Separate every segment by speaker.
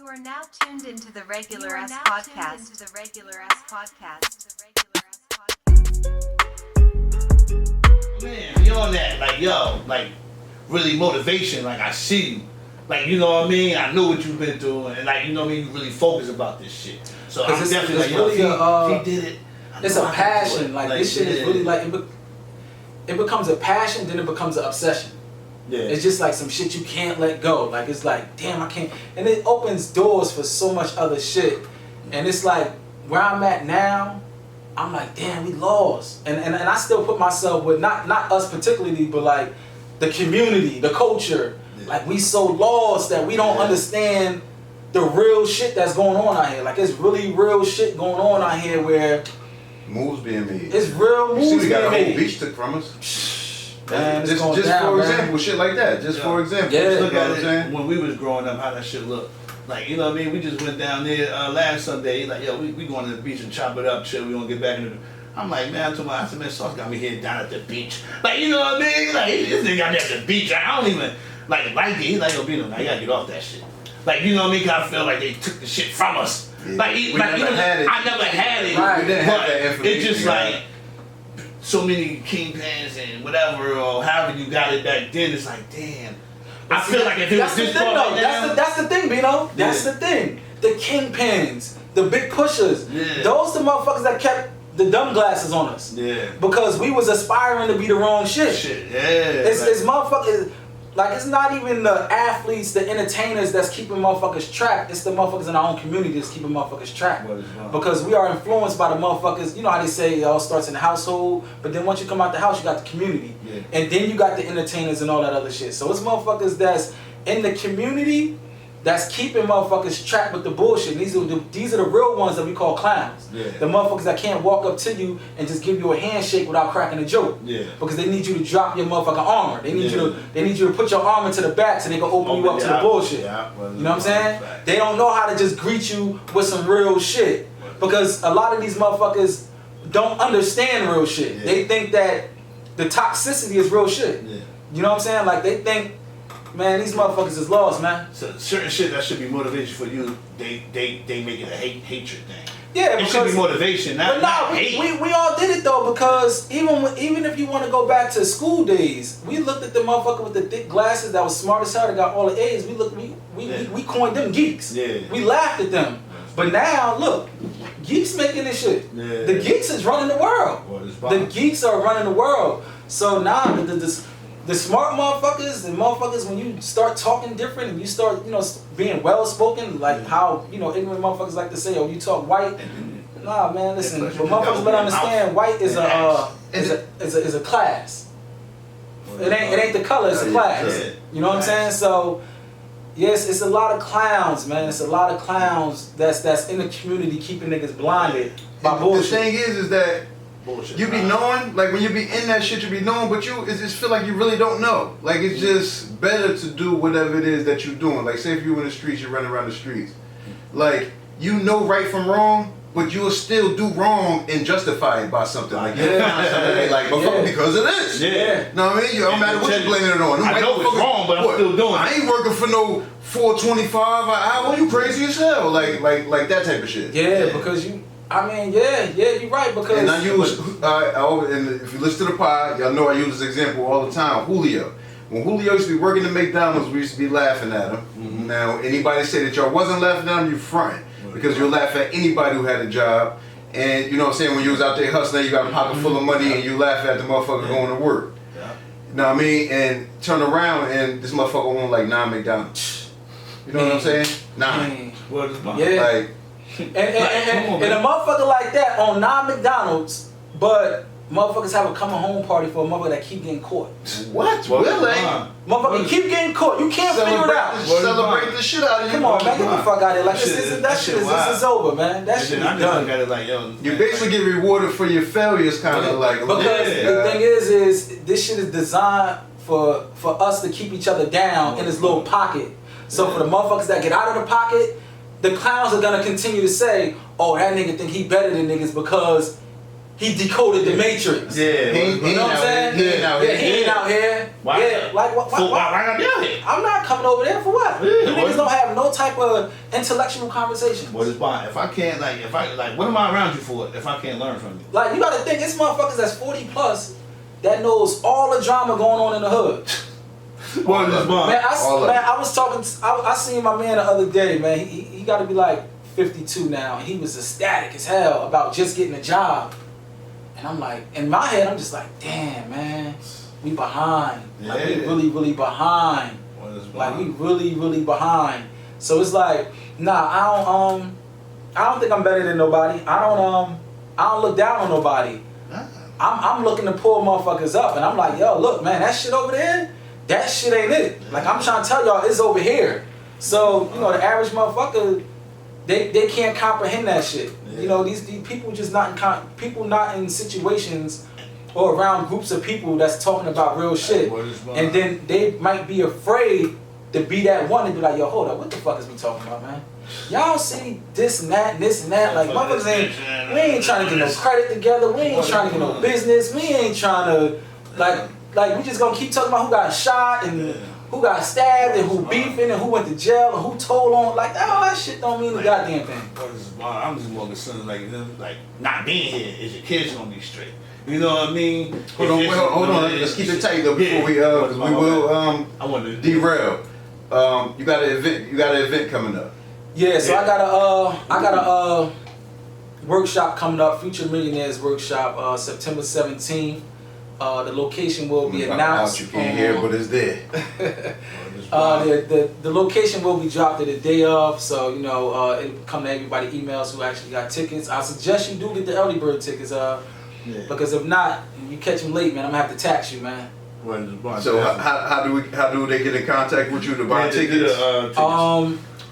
Speaker 1: You are now tuned into the Regular Ass Podcast.
Speaker 2: Man, you on that, like, yo, like, really motivation, like, I see you. Like, you know what I mean? I know what you've been through, and, like, you know what I mean? You really focus about this shit. So I'm definitely like, yo, if he did it,
Speaker 3: it's a passion. Like, this shit is really, like, it becomes a passion, then it becomes an obsession.
Speaker 2: Yeah.
Speaker 3: It's just like some shit you can't let go. Like, it's like, damn, I can't. And it opens doors for so much other shit. And it's like, where I'm at now, I'm like, damn, we lost. And I still put myself with, not us particularly, but like the community, the culture. Yeah. Like, we so lost that we don't understand the real shit that's going on out here. Like, it's really real shit going on out here where
Speaker 4: moves being made.
Speaker 3: It's real moves being made.
Speaker 4: We got a whole beach took from us.
Speaker 3: Man,
Speaker 4: just
Speaker 3: down,
Speaker 4: for example, shit like that. Just for example.
Speaker 2: Yeah, look at it when we was growing up, how that shit looked. Like, you know what I mean? We just went down there last Sunday. Like, yo, we going to the beach and chop it up, chill. We gonna get back in the. I'm like, man, I said, man, Sauce got me here down at the beach. Like, you know what I mean? Like, this nigga got me at the beach. I don't even like it. He's like, yo, Bino, now you gotta get off that shit. Like, you know what I mean? Cause I feel like they took the shit from us.
Speaker 4: Yeah.
Speaker 2: Like, I never had it.
Speaker 4: Right. We didn't have that
Speaker 2: but
Speaker 4: information.
Speaker 2: it's just like. So many kingpins and whatever, or however you got it back then, it's like, damn. I feel like if it was this far right now.
Speaker 3: That's the thing, Bino. That's the thing. The kingpins, the big pushers, those the motherfuckers that kept the dumb glasses on us.
Speaker 2: Yeah.
Speaker 3: Because we was aspiring to be the wrong shit.
Speaker 2: Yeah.
Speaker 3: It's motherfuckers. Like, it's not even the athletes, the entertainers that's keeping motherfuckers trapped. It's the motherfuckers in our own community that's keeping motherfuckers trapped. Because we are influenced by the motherfuckers. You know how they say it all starts in the household, but then once you come out the house, you got the community. Yeah. And then you got the entertainers and all that other shit. So it's motherfuckers that's in the community that's keeping motherfuckers trapped with the bullshit. These are the real ones that we call clowns. Yeah. The motherfuckers that can't walk up to you and just give you a handshake without cracking a joke. Yeah. Because they need you to drop your motherfucking armor. They need you to put your armor to the back so they can open you up to the bullshit. Yeah. You know what I'm saying? Right. They don't know how to just greet you with some real shit. Because a lot of these motherfuckers don't understand real shit. Yeah. They think that the toxicity is real shit. Yeah. You know what I'm saying? Like, they think, man, these motherfuckers is lost, man.
Speaker 2: So certain shit that should be motivation for you, they make it a hatred thing.
Speaker 3: Yeah,
Speaker 2: it should be motivation, not hate.
Speaker 3: We all did it though, because even if you want to go back to school days, we looked at the motherfucker with the thick glasses that was smart as hell, that got all the A's. We coined them geeks. Yeah. We laughed at them. But now look, geeks making this shit. Yeah. The geeks is running the world. The geeks are running the world. So now the smart motherfuckers, the motherfuckers, when you start talking different and you start, being well spoken, like how, ignorant motherfuckers like to say, oh, you talk white. Nah, man, listen. But motherfuckers better understand, white is a class. It ain't the color, it's a class. You know what I'm saying? So yes, it's a lot of clowns, man. It's a lot of clowns that's in the community keeping niggas blinded by bullshit.
Speaker 4: The thing is that you be knowing, like when you be in that shit, you be knowing, but it just feel like you really don't know. Like, it's just better to do whatever it is that you're doing. Like, say if you in the streets, you're running around the streets. Like, you know right from wrong, but you'll still do wrong and justify it by something. Like, you find something they like, but because of this. Yeah. Know what I mean? Don't matter what you're blaming it on.
Speaker 2: I know it's wrong, but I'm still doing it.
Speaker 4: I ain't working for no $4.25 an hour. You crazy as hell. Like that type of shit.
Speaker 3: Yeah, because you're right. Because
Speaker 4: and I use, and if you listen to the pod, y'all know I use this example all the time. Julio. When Julio used to be working at McDonald's, we used to be laughing at him. Mm-hmm. Now, anybody say that y'all wasn't laughing at him, you fronting. Because you'll laugh at anybody who had a job. And you know what I'm saying, when you was out there hustling, you got a pocket full of money and you laugh at the motherfucker going to work. Yeah. You know what I mean? And turn around and this motherfucker won like 9 McDonald's. You know what I'm saying? 9.
Speaker 2: What is
Speaker 3: yeah.
Speaker 4: Like,
Speaker 3: and a motherfucker like that on 9 McDonald's, but motherfuckers have a coming home party for a motherfucker that keep getting caught.
Speaker 4: What? Really?
Speaker 3: Motherfucker keep getting caught. You can't figure it out.
Speaker 4: Celebrate the shit out of you.
Speaker 3: Come on, man. Get the fuck out of here. Like, this is over, man. That shit is done.
Speaker 4: You basically get rewarded for your failures, kind of like.
Speaker 3: Because the thing is this shit is designed for us to keep each other down in this little pocket. So for the motherfuckers that get out of the pocket, the clowns are gonna continue to say, oh, that nigga think he better than niggas because he decoded the Matrix.
Speaker 2: Yeah,
Speaker 3: You know what I'm saying?
Speaker 4: He ain't out
Speaker 3: Yeah,
Speaker 4: here.
Speaker 3: he ain't out here.
Speaker 2: Why?
Speaker 3: Yeah, like what?
Speaker 2: So why I gotta be out here?
Speaker 3: I'm not coming over there for what?
Speaker 2: Yeah,
Speaker 3: You niggas
Speaker 2: what?
Speaker 3: don't have no type of intellectual conversation.
Speaker 2: What is why? If I can't what am I around you for if I can't learn from you?
Speaker 3: Like, you gotta think, it's motherfuckers that's 40 plus that knows all the drama going on in the hood.
Speaker 2: What is why?
Speaker 3: Man, I was talking, I seen my man the other day, man. He got to be like 52 now, and he was ecstatic as hell about just getting a job. And I'm like, in my head, I'm just like, damn, man, we behind. Like, we
Speaker 2: Yeah.
Speaker 3: really, really behind.
Speaker 2: What is
Speaker 3: Like, we
Speaker 2: why?
Speaker 3: really, really behind. So it's like, nah, I don't think I'm better than nobody. I don't look down on nobody. I'm looking to pull motherfuckers up, and I'm like, yo, look, man, that shit over there, that shit ain't it. Like, I'm trying to tell y'all, it's over here. So, you know, the average motherfucker, they can't comprehend that shit.
Speaker 2: Yeah.
Speaker 3: You know, these people just people not in situations or around groups of people that's talking about real shit.
Speaker 2: What is why?
Speaker 3: And then they might be afraid to be that one and be like, yo, hold up, what the fuck is we talking about, man? Y'all see this and that and this and that. Like, motherfuckers we ain't trying to get no credit together. We ain't trying to get no business. We ain't trying to, like we just gonna keep talking about who got shot and who got stabbed and who beefing and who went to jail and who told on. Like, all that shit don't mean a goddamn thing.
Speaker 2: What is why? I'm just more concerned like not being here is your kids gonna be straight. You know what I mean?
Speaker 4: Hold on. Let's keep it tight though before we because we will
Speaker 2: I want to
Speaker 4: derail. You got an event coming up.
Speaker 3: Yeah, so I got a workshop coming up, Future Millionaires Workshop, September 17th. The location will be announced.
Speaker 4: You can't hear, but it's there.
Speaker 3: The location will be dropped the day of, so you know it'll come to everybody emails who actually got tickets. I suggest you do get the early bird tickets, because if not, you catch them late, man. I'm gonna have to tax you, man.
Speaker 4: So how do they get in contact with you to buy tickets?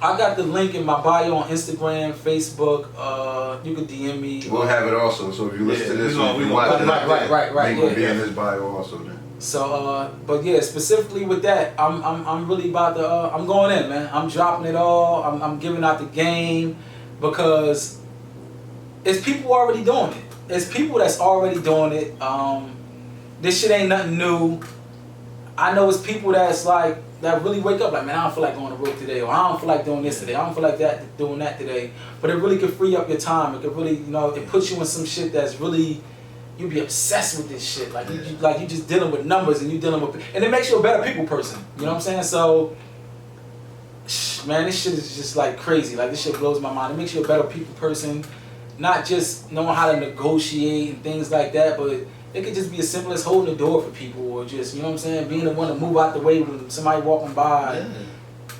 Speaker 3: I got the link in my bio on Instagram, Facebook. You can DM me.
Speaker 4: We'll have it also. So if you listen to this,
Speaker 3: Right.
Speaker 4: Link will be
Speaker 3: Yeah.
Speaker 4: in this bio also then.
Speaker 3: So, but yeah, specifically with that, I'm really about to. I'm going in, man. I'm dropping it all. I'm giving out the game because it's people already doing it. It's people that's already doing it. This shit ain't nothing new. I know it's people that's like that really wake up like, man, I don't feel like going to work today, or I don't feel like doing this today. I don't feel like doing that today. But it really could free up your time. It could really, you know, it puts you in some shit that's really. You be obsessed with this shit, like you just dealing with numbers and you dealing with, and it makes you a better people person. You know what I'm saying? So, man, this shit is just like crazy. Like, this shit blows my mind. It makes you a better people person, not just knowing how to negotiate and things like that, but it could just be as simple as holding the door for people, or just, you know what I'm saying, being the one to move out the way when somebody walking by.
Speaker 2: Yeah.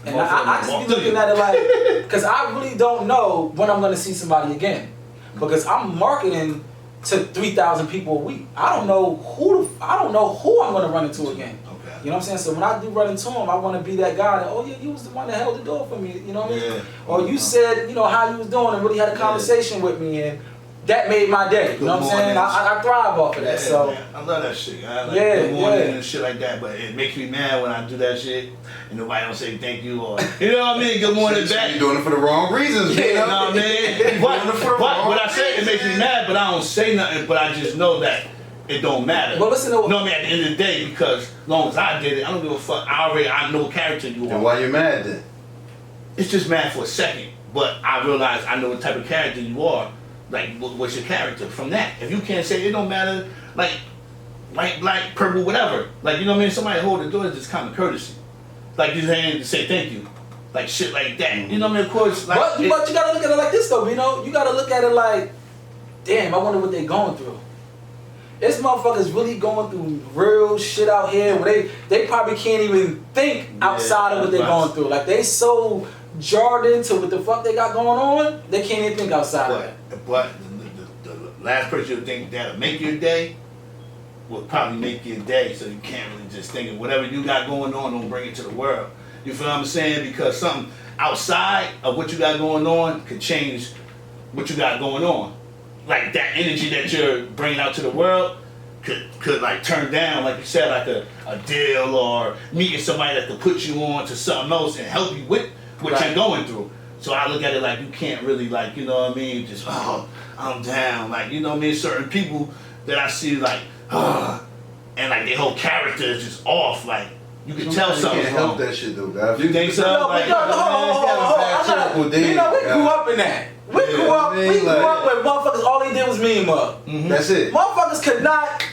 Speaker 3: And I just be looking at it like, because I really don't know when I'm gonna see somebody again, because I'm marketing to 3,000 people a week. I don't know who I'm gonna run into again.
Speaker 2: Okay.
Speaker 3: You know what I'm saying? So when I do run into him, I want to be that guy that, oh yeah, you was the one that held the door for me. You know what I mean?
Speaker 2: Yeah.
Speaker 3: Or you said, you know, how you was doing and really had a conversation with me, and that made my day. You know what I'm saying? I thrive off of that. So
Speaker 2: man. I love that shit. I like
Speaker 3: Yeah,
Speaker 2: good morning
Speaker 3: yeah.
Speaker 2: and shit like that. But it makes me mad when I do that shit and nobody don't say thank you, or you know what I mean? Good morning back.
Speaker 4: You're doing it for the wrong reasons,
Speaker 2: You
Speaker 4: man.
Speaker 2: know what I mean? But what I say, it makes me mad, but I don't say nothing. But I just know that it don't matter.
Speaker 3: Well, listen to
Speaker 2: you know what I mean? At the end of the day, because as long as I did it, I don't give a fuck. I know what character you are.
Speaker 4: And why you mad then?
Speaker 2: It's just mad for a second, but I realize I know what type of character you are. Like, what's your character from that? If you can't say it don't matter, like white, black, purple, whatever. Like, you know what I mean? Somebody hold the door is just common courtesy. Like, you saying to say thank you. Like, shit like that. You know what I mean? Of course, like.
Speaker 3: but you gotta look at it like this though, you know? You gotta look at it like, damn, I wonder what they going through. This motherfuckers really going through real shit out here where they probably can't even think outside of what they're going through. Like, they so jarred into what the fuck they got going on, they can't even think outside of it.
Speaker 2: But the last person you think that'll make your day will probably make your day, so you can't really just think of whatever you got going on, don't bring it to the world. You feel what I'm saying? Because something outside of what you got going on could change what you got going on. Like, that energy that you're bringing out to the world could like turn down, like you said, like a deal or meeting somebody that could put you on to something else and help you with what you're going through. So I look at it like you can't really like, you know what I mean, just I'm down. Like, you know what I mean? Certain people that I see like, and like their whole character is just off. Like you can tell something's
Speaker 4: can't
Speaker 2: wrong.
Speaker 4: help that shit though, guys.
Speaker 2: You think so?
Speaker 3: No, but we grew up in that. We grew up where motherfuckers all they did was meme up.
Speaker 2: Mm-hmm.
Speaker 4: That's it.
Speaker 3: Motherfuckers could not,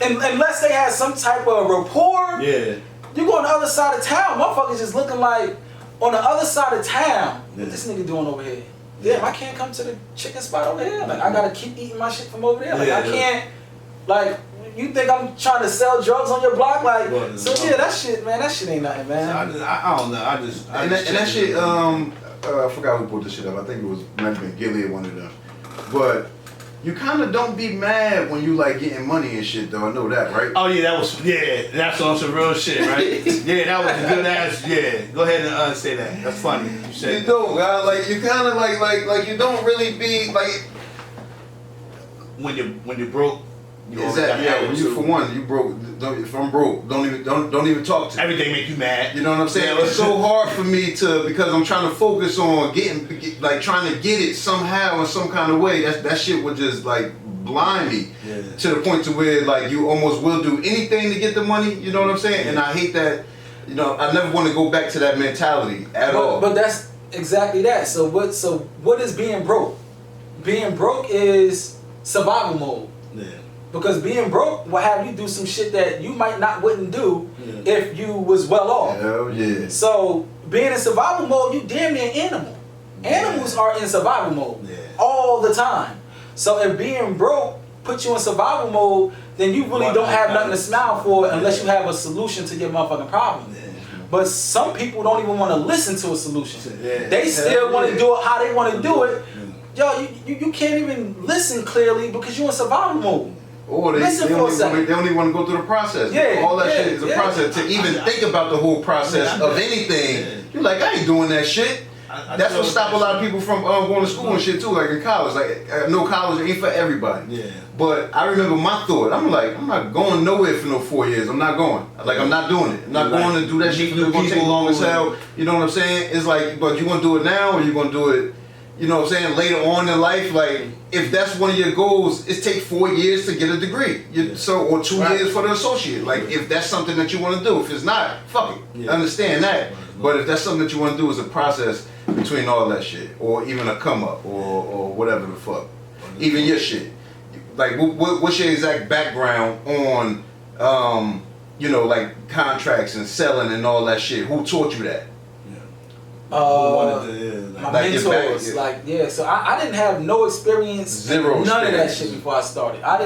Speaker 3: unless they had some type of rapport.
Speaker 2: Yeah.
Speaker 3: You go on the other side of town, motherfuckers just looking like on the other side of town.
Speaker 2: Yeah.
Speaker 3: What this nigga doing over here? Damn, I can't come to the chicken spot over here. Like I gotta keep eating my shit from over there. Like I can't. Like you think I'm trying to sell drugs on your block? Like so yeah, that shit, man. That shit ain't nothing, man.
Speaker 2: So I don't know. I just
Speaker 4: And that shit. I forgot who pulled this shit up. I think it was Benjamin Gilead, one of them. But you kind of don't be mad when you like getting money and shit, though. I know that, right?
Speaker 2: Oh yeah, that's on some real shit, right? Yeah, that was a good ass. Yeah, go ahead and say that. That's funny. You said
Speaker 4: you don't, guys. Like you kind of like you don't really be like
Speaker 2: when you're broke.
Speaker 4: Exactly. Yeah. When you for one, you broke. If I'm broke, don't even talk to me.
Speaker 2: Everything make you mad.
Speaker 4: You know what I'm saying? It's so hard for me because I'm trying to focus on trying to get it somehow in some kind of way. That shit would just like blind me to the point to where like you almost will do anything to get the money. You know what I'm saying? And I hate that. You know, I never want to go back to that mentality at all.
Speaker 3: But that's exactly that. So what is being broke? Being broke is survival mode.
Speaker 2: Yeah.
Speaker 3: Because being broke will have you do some shit that you wouldn't do if you was well off.
Speaker 4: Hell yeah.
Speaker 3: So being in survival mode, you damn near animal. Animals are in survival mode all the time. So if being broke put you in survival mode, then you really don't have nothing to smile for unless you have a solution to your motherfucking problem. But some people don't even want to listen to a solution. They still want to do it how they want to do it. Yo, you can't even listen clearly because you're in survival mode.
Speaker 4: Or they don't even want to go through the process.
Speaker 3: Yeah,
Speaker 4: all that shit is a process. To even think about the whole process of anything, you're like, I ain't doing that shit. That's what stopped a lot of people from going to school and shit too, like in college. Like, I know college ain't for everybody. Yeah. But I remember my thought. I'm like, I'm not going nowhere for no 4 years. I'm not going. Like, I'm not doing it. I'm not going to do that shit. It's going to take long as hell. You know what I'm saying? It's like, but you going to do it now or you going to do it, you know what I'm saying, later on in life? Like, if that's one of your goals, it takes 4 years to get a degree. Or 2 years for the associate. Like, if that's something that you want to do. If it's not, fuck it. Understand that. But if that's something that you want to do, is a process between all that shit. Or even a come up or whatever the fuck. Even your shit. Like, what's your exact background on, you know, like contracts and selling and all that shit? Who taught you that?
Speaker 3: My mentors, so I didn't have no experience, none of that shit before I started. I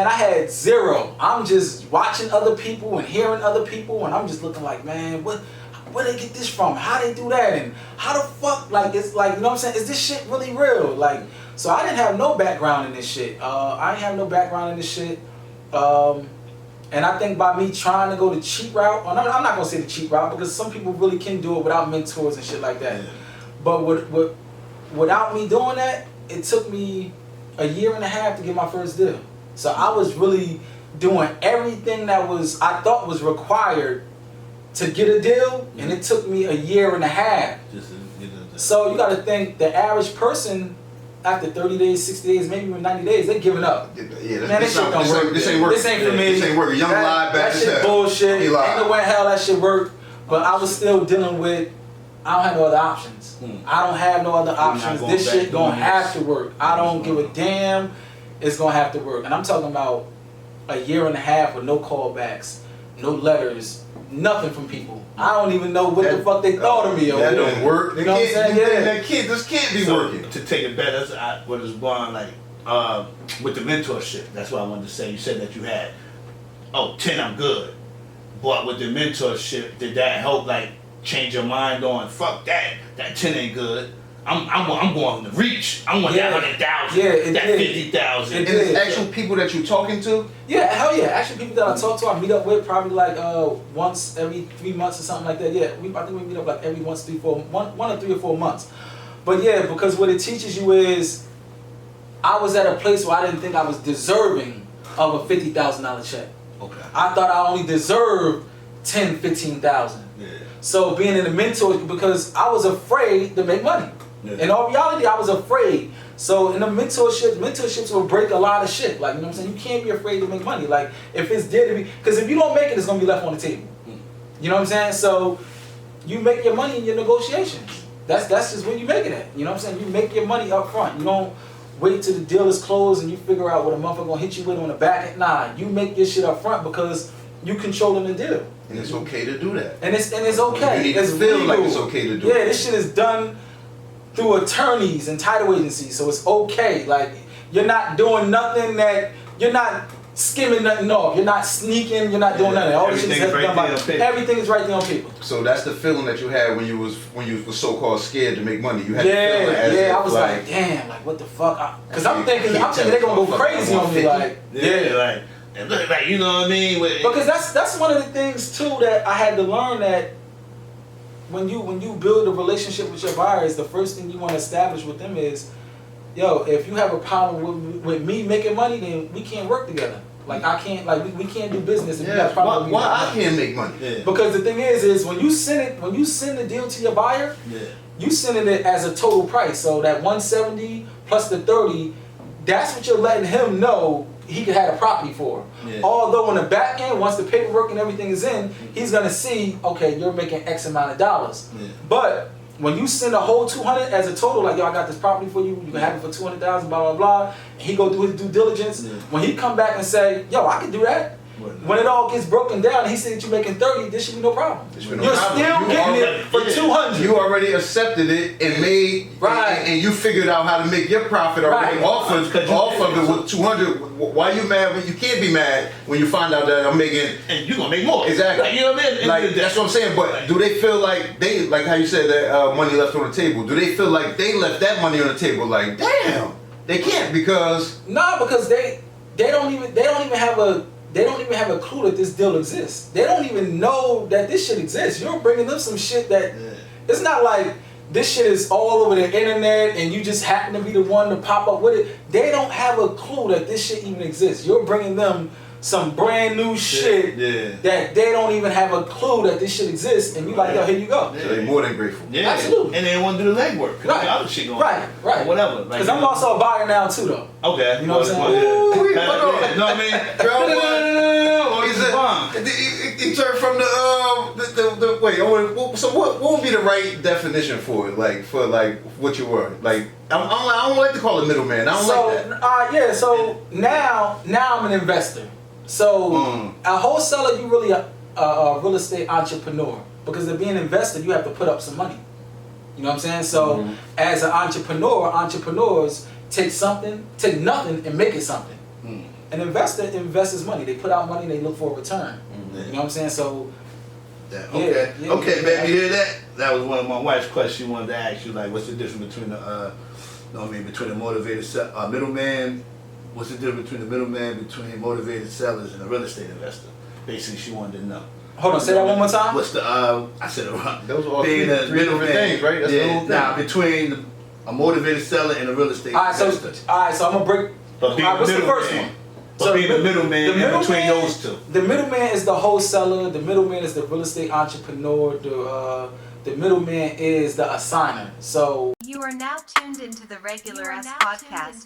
Speaker 3: had zero. I'm just watching other people and hearing other people, and I'm just looking like, man, where they get this from? How they do that? And how the fuck, like, it's like, you know what I'm saying? Is this shit really real? Like, so I didn't have no background in this shit. I didn't have no background in this shit. And I think by me trying to go the cheap route, I'm not gonna say the cheap route because some people really can do it without mentors and shit like that. But without me doing that, it took me a year and a half to get my first deal. So I was really doing everything that I thought was required to get a deal, and it took me a year and a half. So you got to think the average person, after 30 days, 60 days, maybe even 90 days, they're giving up. Man, this shit don't work.
Speaker 4: This ain't working.
Speaker 3: This ain't for me.
Speaker 4: This ain't working. Young lie, bad as hell.
Speaker 3: That shit bullshit. Ain't no way in hell that shit work. But I was still dealing with, I don't have no other options. I don't have no other options. This shit gonna have to work. I don't give a damn. It's gonna have to work. And I'm talking about a year and a half with no callbacks, no letters, nothing from people. I don't even know what the fuck they thought of me.
Speaker 4: That don't work.
Speaker 3: You know what I'm saying?
Speaker 4: This can't be working.
Speaker 2: To take it back, that's what is going like with the mentorship. That's what I wanted to say. You said that you had 10, I'm good. But with the mentorship, did that help like change your mind on fuck that 10 ain't good? I'm going to reach. I want that 100,000. That 50,000.
Speaker 4: And it's actual people that you're talking to?
Speaker 3: Yeah, hell yeah. Actually, people that I talk to, I meet up with probably like once every 3 months or something like that. Yeah, I think we meet up like every one or 3 or 4 months. But yeah, because what it teaches you is, I was at a place where I didn't think I was deserving of a $50,000 check.
Speaker 2: Okay.
Speaker 3: I thought I only deserved 10, 15,000.
Speaker 2: Yeah.
Speaker 3: So being in the mentor, because I was afraid to make money.
Speaker 2: Yeah.
Speaker 3: In all reality, I was afraid. So in the mentorships will break a lot of shit. Like, you know what I'm saying? You can't be afraid to make money. Like, if it's there to be, because if you don't make it, it's gonna be left on the table. You know what I'm saying? So you make your money in your negotiations. That's just where you make it at. You know what I'm saying? You make your money up front. You don't wait till the deal is closed and you figure out what a motherfucker gonna hit you with on the back end. Nah, you make your shit up front because you controlling the deal.
Speaker 4: And it's okay to do that.
Speaker 3: And it's okay.
Speaker 4: You need to feel like it's okay to do it.
Speaker 3: Yeah, this shit is done through attorneys and title agencies, so it's okay. Like, you're not doing nothing that, you're not skimming nothing off. You're not sneaking. You're not doing nothing. All this shit is done by everything is right there on paper.
Speaker 4: So that's the feeling that you had when you was so-called scared to make money. You had
Speaker 3: I was like, damn, like what the fuck? Because I'm thinking they're gonna go crazy on me, like
Speaker 2: like. And look, like, you know what I mean?
Speaker 3: Because that's one of the things too that I had to learn, that when you build a relationship with your buyers, the first thing you want to establish with them is, yo, if you have a problem with me making money, then we can't work together. Like, I can't, like, we can't do business if you have a problem with me.
Speaker 4: Why I can't make money?
Speaker 2: Yeah.
Speaker 3: Because the thing is when you send the deal to your buyer, you sending it as a total price. So that 170 plus the 30, that's what you're letting him know he could have a property for. Yeah. Although on the back end, once the paperwork and everything is in, he's gonna see, okay, you're making X amount of dollars. Yeah. But when you send a whole 200 as a total, like, yo, I got this property for you, you can have it for 200,000, blah blah blah, and he go do his due diligence. Yeah. When he come back and say, yo, I can do that. When it all gets broken down, and he said that you're making 30, this should be no problem. Still getting it for 200.
Speaker 4: You already accepted it and made and you figured out how to make your profit already off of it with 200. Why you mad when you can't be mad when you find out that I'm making
Speaker 2: and you're gonna make more?
Speaker 4: Exactly.
Speaker 2: Like, you know what I mean?
Speaker 4: Like, that's what I'm saying. But do they feel like like how you said that money left on the table? Do they feel like they left that money on the table? Like, damn, they can't because
Speaker 3: because they don't even have a clue that this deal exists. They don't even know that this shit exists. You're bringing them some shit that it's not like this shit is all over the internet and you just happen to be the one to pop up with it. They don't have a clue that this shit even exists. You're bringing them some brand new shit that they don't even have a clue that this shit exists, and you like, yo, here you go.
Speaker 4: So they're more than grateful.
Speaker 2: Yeah,
Speaker 3: absolutely.
Speaker 2: And they don't want to do the legwork.
Speaker 3: Right.
Speaker 2: Other shit going
Speaker 3: right.
Speaker 2: Or whatever.
Speaker 3: Because I'm also a buyer now too, though.
Speaker 2: Okay.
Speaker 3: You know what I'm saying?
Speaker 2: You know what I mean?
Speaker 4: He turned from the wait. So what would be the right definition for it? Like what you were like. I don't like to call it middleman. I don't like that.
Speaker 3: So now I'm an investor. So a wholesaler, you really a real estate entrepreneur, because to be an investor, you have to put up some money. You know what I'm saying? So as an entrepreneur, entrepreneurs take nothing and make it something. An investor invests his money. They put out money, they look for a return. You know what I'm saying? So
Speaker 2: okay, baby, you hear that? That was one of my wife's questions. She wanted to ask you, like, what's the difference between between a motivated middleman? What's the difference between the middleman, between motivated sellers and a real estate investor? Basically, she wanted to know.
Speaker 3: Hold on, say that one more time.
Speaker 2: What's the I said it wrong.
Speaker 4: Those are all three different things, right? That's the whole thing.
Speaker 2: Now, between a motivated seller and a real estate investor.
Speaker 3: So I'm gonna break. What's the first one?
Speaker 2: So being the middleman between those two.
Speaker 3: The middleman is the wholesaler. The middleman is the real estate entrepreneur. The middleman is the assigner. So
Speaker 1: you are now tuned into the regular ass podcast.